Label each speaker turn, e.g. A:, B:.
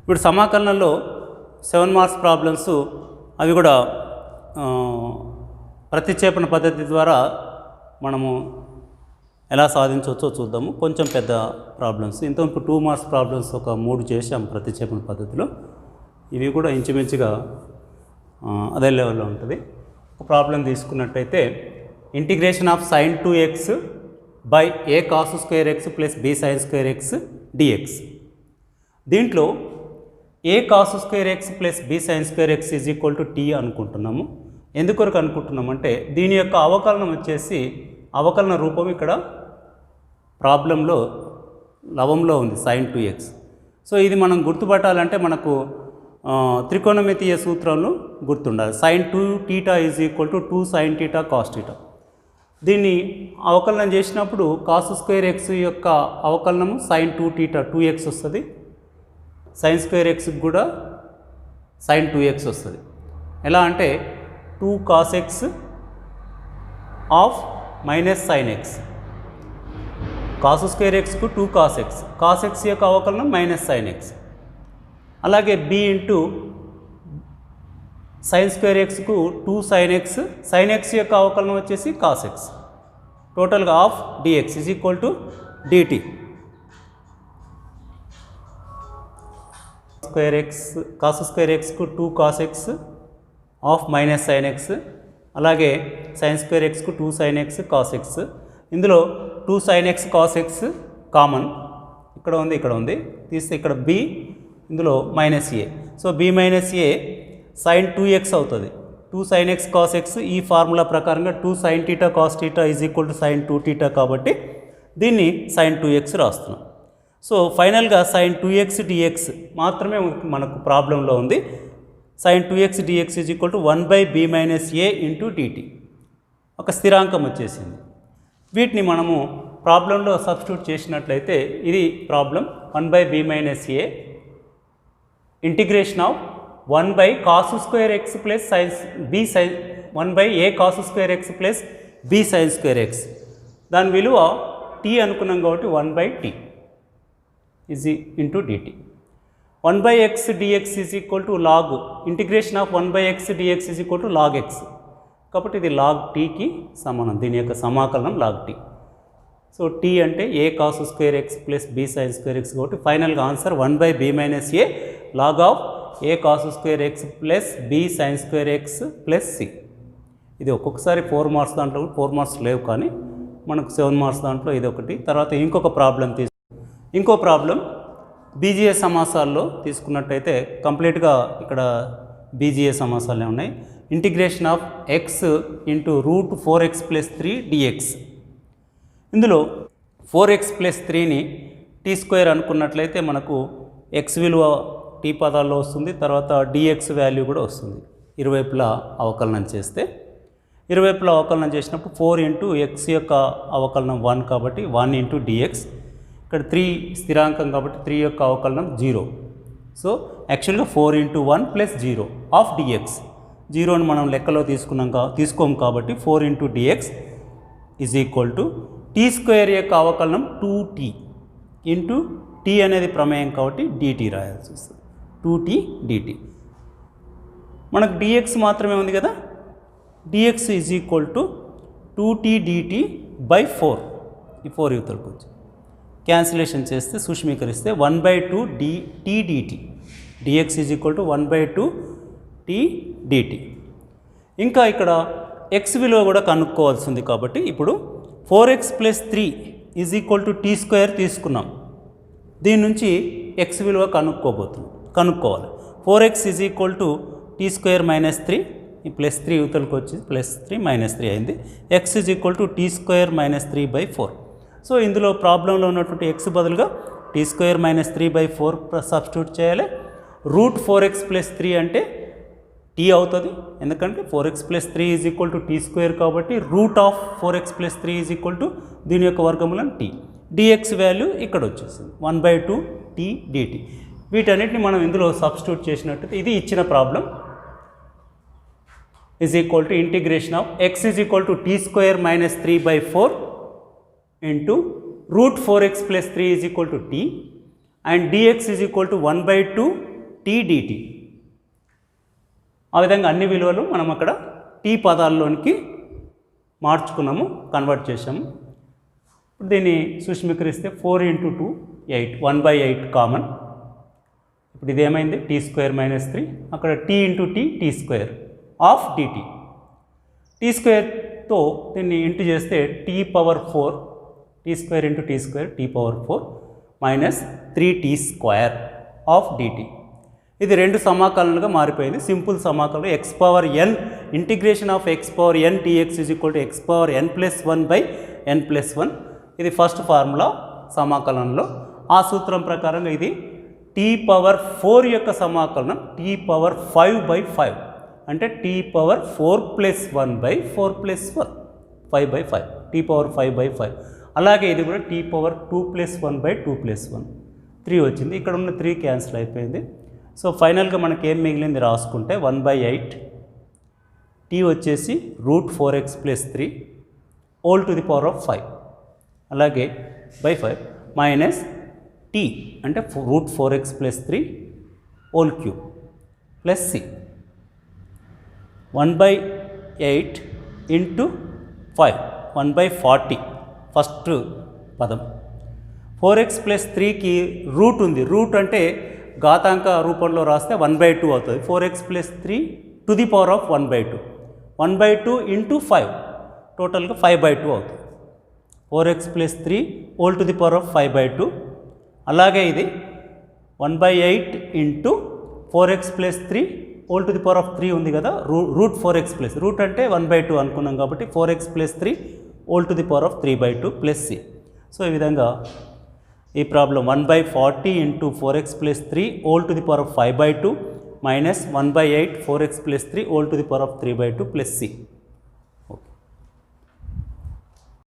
A: ఇప్పుడు సమాకలనంలో 7 marks problems అవి కూడా ప్రతిక్షేపణ పద్ధతి ద్వారా మనము ఎలా సాధించవచ్చో చూద్దాము. కొంచెం పెద్ద ప్రాబ్లమ్స్, ఇంతవరకు 2 మార్క్స్ ప్రాబ్లమ్స్ ఒక 3 చేసాం ప్రతిక్షేపణ పద్ధతిలో. ఇవి కూడా ఇంచుమించుగా అదే లెవెల్లో ఉంటుంది. ఒక ప్రాబ్లం తీసుకున్నట్టయితే integration of sin 2x by a cos square x plus b sin square x dx. దీంట్లో a cos square x plus b sin square x is equal to t అనుకుంటున్నాము. ఎందుకొరకు అనుకుంటున్నామంటే దీని యొక్క అవకలనం వచ్చేసి అవకలన రూపం ఇక్కడ ప్రాబ్లంలో లవంలో ఉంది sin 2x. సో ఇది మనం గుర్తుపట్టాలంటే మనకు త్రికోణమితీయ సూత్రంలో గుర్తుండాలి. sin 2θ is equal to 2 sin θ cos θ. దీన్ని అవకలనం చేసినప్పుడు cos స్క్వేర్ x యొక్క అవకలనము sin 2θ 2x వస్తుంది, sin స్క్వేర్ x కూడా sin 2x వస్తుంది. ఎలా అంటే 2 cos x of minus sin x. cos square xకు 2 cos x యొక్క అవకలనం మైనస్ sin x. అలాగే b ఇంటూ sin స్క్వేర్ xకు 2 sin x యొక్క అవకలనం వచ్చేసి cos x. టోటల్గా of dx is equal to dt. cos square xకు 2 cos x of minus sin x. అలాగే sin స్క్వేర్ xకు 2 sin x cos x. ఇందులో 2 sin x cos x common ఇక్కడ ఉంది తీస్తే ఇక్కడ b, ఇందులో minus a. So b minus a sin 2x అవుతుంది. 2 sin x cos x ఈ ఫార్ములా ప్రకారంగా 2 sin θ cos θ is equal to sin 2θ కాబట్టి దీన్ని sin 2x రాస్తున్నాం. సో ఫైనల్గా sin 2x dx మాత్రమే మనకు ప్రాబ్లంలో ఉంది. sin 2x dx is equal to 1/b minus a into dt. ఒక స్థిరాంకం వచ్చేసింది. వీటిని మనము ప్రాబ్లంలో సబ్స్టిట్యూట్ చేసినట్లయితే ఇది problem 1/b minus a integration of 1 cos square x plus sin b sin 1 cos square x plus b sin square x. దాని విలువ t అనుకున్నాం కాబట్టి 1/t is into dt. 1/x dx is equal to log integration of 1/x dx is equal to log x. కాబట్టి ఇది log టీకి సమానం, దీని యొక్క సమాకలనం లాగ్ టీ. సో టీ అంటే a cos square x plus b sin square x కాబట్టి ఫైనల్గా answer 1/b minus a log of a cos square x plus b sin square x plus c. ఇది ఒక్కొక్కసారి 4 మార్క్స్ దాంట్లో 4 marks లేవు, కానీ మనకు 7 marks దాంట్లో ఇది ఒకటి. తర్వాత ఇంకొక ప్రాబ్లం ఇంకో ప్రాబ్లం బీజీఏ సమాసాల్లో తీసుకున్నట్టయితే కంప్లీట్గా ఇక్కడ బీజీఏ సమాసాలే ఉన్నాయి. Integration of x into root 4x plus 3 dx. ఇందులో 4x ప్లస్ 3ని టీ స్క్వేర్ అనుకున్నట్లయితే మనకు x విలువ టీ పదాల్లో వస్తుంది, తర్వాత dx వాల్యూ కూడా వస్తుంది. ఇరువైపులా అవకలనం చేస్తే, ఇరువైపులా అవకలనం చేసినప్పుడు 4 ఇంటూ x యొక్క అవకలనం 1 కాబట్టి 1 ఇంటూ dx. ఇక్కడ 3 స్థిరాంకం కాబట్టి 3 యొక్క అవకలనం 0. సో యాక్చువల్గా 4 ఇంటూ 1 ప్లస్ 0 ఆఫ్ dx. 0ని మనం లెక్కలో తీసుకోము కాబట్టి 4 into dx is equal to t square యొక్క అవకలనం 2t ఇంటూ t అనేది ప్రమేయం కాబట్టి dt రాయాల్సి వస్తుంది. 2t dt. మనకు dx మాత్రమే ఉంది కదా, dx is equal to 2t dt by 4. ఈ 4 యువతలకు వచ్చి క్యాన్సిలేషన్ చేస్తే సూక్ష్మీకరిస్తే 1/2 t dt. dx is equal to 1/2 t dt. ఇంకా ఇక్కడ x విలువ కూడా కనుక్కోవాల్సి ఉంది కాబట్టి ఇప్పుడు 4x plus 3 is equal to t square తీసుకున్నాం. దీని నుంచి x విలువ కనుక్కోవాలి. 4x is equal to t square minus 3, ఈ ప్లస్ 3 యువతలకు వచ్చి ప్లస్ 3 మైనస్ 3 అయింది. x is equal to t square minus 3/4. So ఇందులో ప్రాబ్లంలో ఉన్నటువంటి x బదులుగా t స్క్వేర్ మైనస్ 3/4 సబ్స్టిట్యూట్ చేయాలి. రూట్ 4x ప్లస్ 3 అంటే t అవుతుంది, ఎందుకంటే 4x plus 3 is equal to t square కాబట్టి root of 4x plus 3 is equal to దీని యొక్క వర్గమూలం t. dx వాల్యూ ఇక్కడ వచ్చేసింది 1/2 t dt. వీటన్నిటిని మనం ఇందులో సబ్స్టిట్యూట్ చేసినట్టు ఇది ఇచ్చిన problem is equal to integration of x is equal to t square minus 3/4 into root 4x plus 3 is equal to t and dx is equal to 1/2 t dt. ఆ విధంగా అన్ని విలువలు మనం అక్కడ టీ పదాల్లోనికి మార్చుకున్నాము, కన్వర్ట్ చేసాము. ఇప్పుడు దీన్ని సూక్ష్మీకరిస్తే 4 × 2 8, 1/8 కామన్. ఇప్పుడు ఇది ఏమైంది, టీ స్క్వేర్ మైనస్ 3, అక్కడ t into t, t square of dt. T స్క్వేర్తో దీన్ని ఇంటూ చేస్తే t power 4, t square into t square, t power 4 minus 3t square of dt. ఇది రెండు సమాకలనలుగా మారిపోయింది. సింపుల్ సమాకలనం x power n integration of x power n dx is equal to x power n+1/n+1. ఇది first formula సమాకలనంలో. ఆ సూత్రం ప్రకారంగా ఇది t పవర్ 4 యొక్క సమాకలనం t పవర్ 5/5, అంటే t పవర్ 4+1/4+1, 5/5, t పవర్ 5/5. అలాగే ఇది కూడా t పవర్ 2+1/2+1, 3 వచ్చింది. ఇక్కడ ఉన్న 3 క్యాన్సిల్ అయిపోయింది. సో ఫైనల్గా మనకి ఏం మిగిలింది రాసుకుంటే 1/8, t వచ్చేసి √4x + 3 whole to the power of 5, అలాగే /5 మైనస్ t అంటే √4x + 3 whole cube plus c. 1/8 into 5, 1/40 first పదం. 4x + 3కి రూట్ ఉంది, రూట్ అంటే ఘాతాంక రూపంలో రాస్తే 1/2 అవుతుంది. 4x + 3 to the power of 1/2, 1/2 into 5 టోటల్గా 5/2 అవుతుంది. 4x + 3 whole to the power of 5/2. అలాగే ఇది 1/8 into 4x + 3 whole to the power of 3 ఉంది కదా, √4x + రూట్ అంటే 1/2 అనుకున్నాం కాబట్టి 4x + 3 whole to the power of 3/2 plus c. So ఈ విధంగా ఈ problem 1/40 into 4x + 3 whole to the power of 5/2 minus 1/8 4x + 3 whole to the power of 3/2 plus c.